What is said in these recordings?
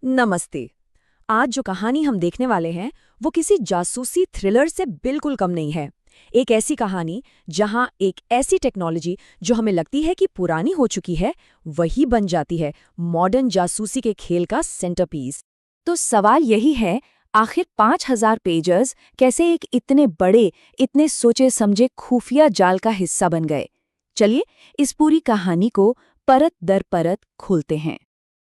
नमस्ते। आज जो कहानी हम देखने वाले हैं वो किसी जासूसी थ्रिलर से बिल्कुल कम नहीं है। एक ऐसी कहानी जहां एक ऐसी टेक्नोलॉजी जो हमें लगती है कि पुरानी हो चुकी है, वही बन जाती है मॉडर्न जासूसी के खेल का सेंटरपीस। तो सवाल यही है, आखिर 5000 पेजर्स कैसे एक इतने बड़े, इतने सोचे समझे खुफिया जाल का हिस्सा बन गए? चलिए इस पूरी कहानी को परत दर परत खोलते हैं।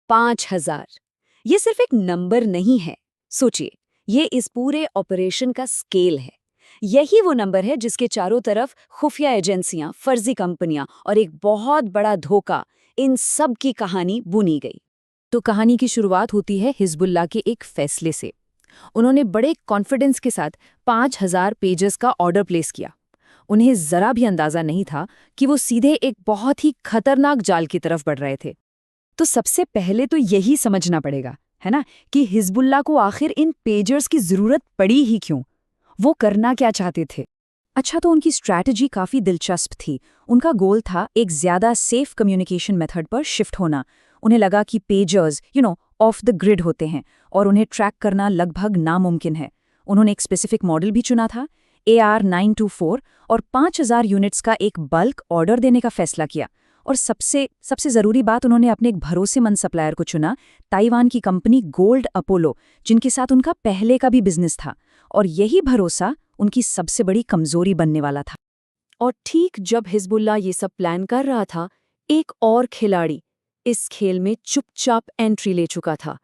5000 ये सिर्फ एक नंबर नहीं है। सोचिए, ये इस पूरे ऑपरेशन का स्केल है। यही वो नंबर है जिसके चारों तरफ खुफिया एजेंसियां, फर्जी कंपनियां और एक बहुत बड़ा धोखा, इन सब की कहानी बुनी गई। तो कहानी की शुरुआत होती है हिजबुल्लाह के एक फैसले से। उन्होंने बड़े कॉन्फिडेंस के साथ 5000 पेजेस का ऑर्डर प्लेस किया। उन्हें जरा भी अंदाजा नहीं था कि वो सीधे एक बहुत ही खतरनाक जाल की तरफ बढ़ रहे थे। तो सबसे पहले तो यही समझना पड़ेगा, है ना, कि हिजबुल्लाह को आखिर इन पेजर्स की जरूरत पड़ी ही क्यों? वो करना क्या चाहते थे? अच्छा, तो उनकी स्ट्रैटेजी काफी दिलचस्प थी। उनका गोल था एक ज्यादा सेफ कम्युनिकेशन मेथड पर शिफ्ट होना। उन्हें लगा कि पेजर्स ऑफ द ग्रिड होते हैं और उन्हें ट्रैक करना लगभग नामुमकिन है। उन्होंने एक स्पेसिफिक मॉडल भी चुना था, AR924, और 5000 यूनिट्स का एक बल्क ऑर्डर देने का फैसला किया। और सबसे जरूरी बात, उन्होंने अपने एक भरोसेमंद सप्लायर को चुना, ताइवान की कंपनी गोल्ड अपोलो, जिनके साथ उनका पहले का भी बिजनेस था। और यही भरोसा उनकी सबसे बड़ी कमजोरी बनने वाला था। और ठीक जब हिजबुल्लाह ये सब प्लान कर रहा था, एक और खिलाड़ी इस खेल में चुपचाप एंट्री ले चुका था।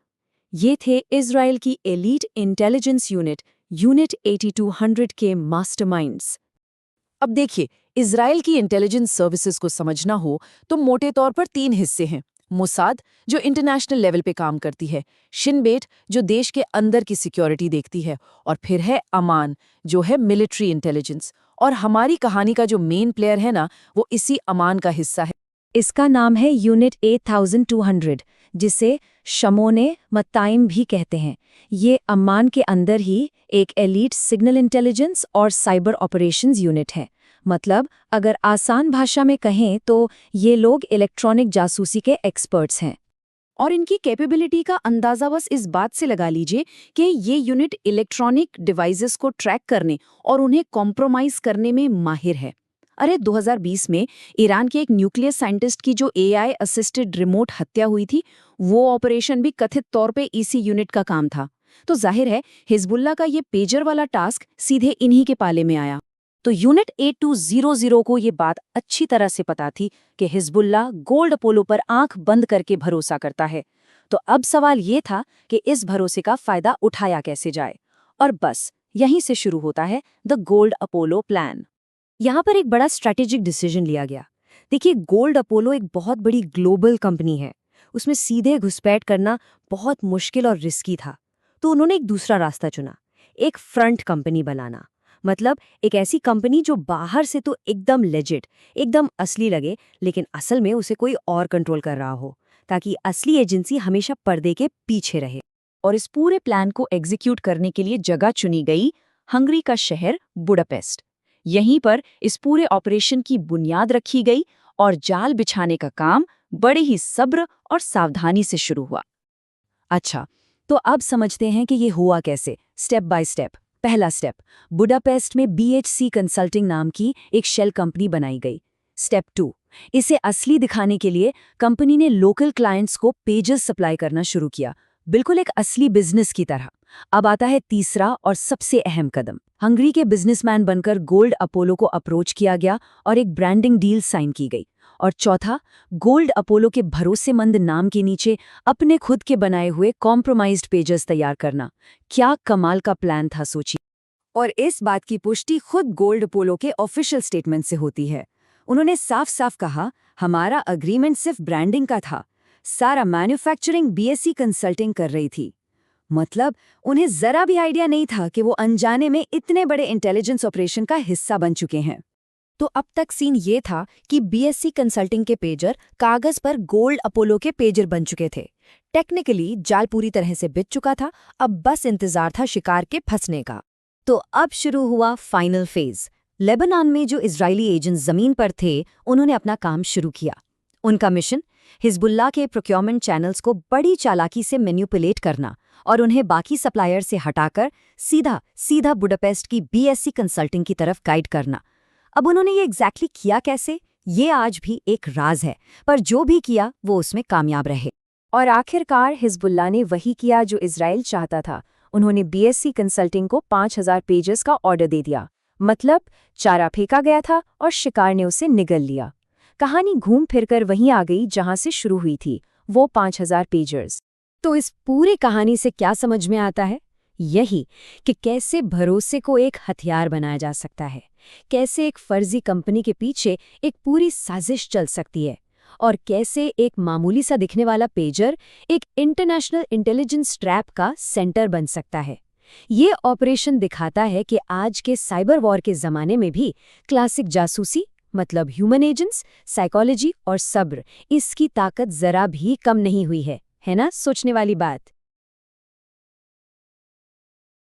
ये थे इजराइल की एलीट इंटेलिजेंस यूनिट 8200 के मास्टरमाइंड्स। अब देखिए, इजराइल की इंटेलिजेंस सर्विसेज को समझना हो तो मोटे तौर पर 3 हिस्से हैं। मोसाद, जो इंटरनेशनल लेवल पे काम करती है, शिन बेट, जो देश के अंदर की सिक्योरिटी देखती है, और फिर है अमान, जो है मिलिट्री इंटेलिजेंस। और हमारी कहानी का जो मेन प्लेयर है ना, वो इसी अमान का हिस्सा है। इसका नाम है यूनिट 8200, जिसे शमोने मत्ताइम भी कहते हैं। ये अमान के अंदर ही एक एलीट सिग्नल इंटेलिजेंस और साइबर ऑपरेशंस यूनिट है। मतलब अगर आसान भाषा में कहें तो ये लोग इलेक्ट्रॉनिक जासूसी के एक्सपर्ट्स हैं। और इनकी कैपेबिलिटी का अंदाजा बस इस बात से लगा लीजिए कि ये यूनिट इलेक्ट्रॉनिक डिवाइसेस को ट्रैक करने और उन्हें कॉम्प्रोमाइज करने में माहिर है। अरे 2020 में ईरान के एक न्यूक्लियर साइंटिस्ट की जो AI असिस्टेड रिमोट हत्या हुई थी, वो ऑपरेशन भी कथित तौर पे इसी यूनिट का काम था। तो जाहिर है हिजबुल्लाह का ये पेजर वाला टास्क सीधे इन्हीं के पाले में आया। तो यूनिट 8200 को ये बात अच्छी तरह से पता थी कि हिजबुल्लाह गोल्ड अपोलो पर आंख बंद करके भरोसा करता है। तो अब सवाल ये था कि इस भरोसे का फायदा उठाया कैसे जाए। और बस यहीं से शुरू होता है द गोल्ड अपोलो प्लान। यहाँ पर एक बड़ा स्ट्रैटेजिक डिसीजन लिया गया। देखिए, गोल्ड अपोलो एक बहुत बड़ी ग्लोबल कंपनी है। उसमें सीधे घुसपैठ करना बहुत मुश्किल और रिस्की था। तो उन्होंने एक दूसरा रास्ता चुना, एक फ्रंट कंपनी बनाना। मतलब एक ऐसी कंपनी जो बाहर से तो एकदम लेजिट, एकदम असली लगे, लेकिन असल में उसे कोई और कंट्रोल कर रहा हो, ताकि असली एजेंसी हमेशा पर्दे के पीछे रहे। और इस पूरे प्लान को एग्जीक्यूट करने के लिए जगह चुनी गई हंगरी का शहर बुडापेस्ट। यहीं पर इस पूरे ऑपरेशन की बुनियाद रखी गई और जाल बिछाने का काम बड़े ही सब्र और सावधानी से शुरू हुआ। अच्छा, तो अब समझते हैं कि ये हुआ कैसे, स्टेप बाय स्टेप। पहला स्टेप, बुडापेस्ट में BHC कंसल्टिंग नाम की एक शेल कंपनी बनाई गई। स्टेप 2, इसे असली दिखाने के लिए कंपनी ने लोकल क्लाइंट्स को पेजेस सप्लाई करना शुरू किया, बिल्कुल एक असली बिजनेस की तरह। अब आता है तीसरा और सबसे अहम कदम। हंगरी के बिजनेसमैन बनकर गोल्ड अपोलो को अप्रोच किया गया और एक ब्रांडिंग डील साइन की गई। और चौथा, गोल्ड अपोलो के भरोसेमंद नाम के नीचे अपने खुद के बनाए हुए कॉम्प्रोमाइज्ड पेजेस तैयार करना। क्या कमाल का प्लान था, सोचिए। और इस बात की पुष्टि खुद गोल्ड अपोलो के ऑफिशियल स्टेटमेंट से होती है। उन्होंने साफ साफ कहा, हमारा अग्रीमेंट सिर्फ ब्रांडिंग का था, सारा मैन्युफैक्चरिंग BSC कंसल्टिंग कर रही थी। मतलब उन्हें जरा भी आइडिया नहीं था कि वो अनजाने में इतने बड़े इंटेलिजेंस ऑपरेशन का हिस्सा बन चुके हैं। तो अब तक सीन ये था कि BSC कंसल्टिंग के पेजर कागज पर गोल्ड अपोलो के पेजर बन चुके थे। टेक्निकली जाल पूरी तरह से बिछ चुका था, अब बस इंतजार था शिकार के फंसने का। तो अब शुरू हुआ फाइनल फेज। लेबनान में जो इजरायली एजेंट्स जमीन पर थे, उन्होंने अपना काम शुरू किया। उनका मिशन, हिजबुल्लाह के प्रोक्योरमेंट चैनल्स को बड़ी चालाकी से मैनिपुलेट करना और उन्हें बाकी सप्लायर से हटाकर सीधा सीधा बुडापेस्ट की बीएससी कंसल्टिंग की तरफ गाइड करना। अब उन्होंने ये एग्जैक्टली किया कैसे, ये आज भी एक राज है, पर जो भी किया वो उसमें कामयाब रहे। और आखिरकार हिजबुल्लाह ने वही किया जो इजराइल चाहता था। उन्होंने बीएससी कंसल्टिंग को 5000 पेजेस का ऑर्डर दे दिया। मतलब चारा फेंका गया था और शिकार ने उसे निगल लिया। कहानी घूम फिरकर वहीं आ गई जहां से शुरू हुई थी, वो 5000 पेजर्स। तो इस पूरी कहानी से क्या समझ में आता है? यही कि कैसे भरोसे को एक हथियार बनाया जा सकता है, कैसे एक फर्जी कंपनी के पीछे एक पूरी साजिश चल सकती है, और कैसे एक मामूली सा दिखने वाला पेजर एक इंटरनेशनल इंटेलिजेंस ट्रैप का सेंटर बन सकता है। ये ऑपरेशन दिखाता है कि आज के साइबर वॉर के ज़माने में भी क्लासिक जासूसी मतलब ह्यूमन एजेंट्स, साइकोलॉजी और सब्र, इसकी ताकत ज़रा भी कम नहीं हुई है ना? सोचने वाली बात।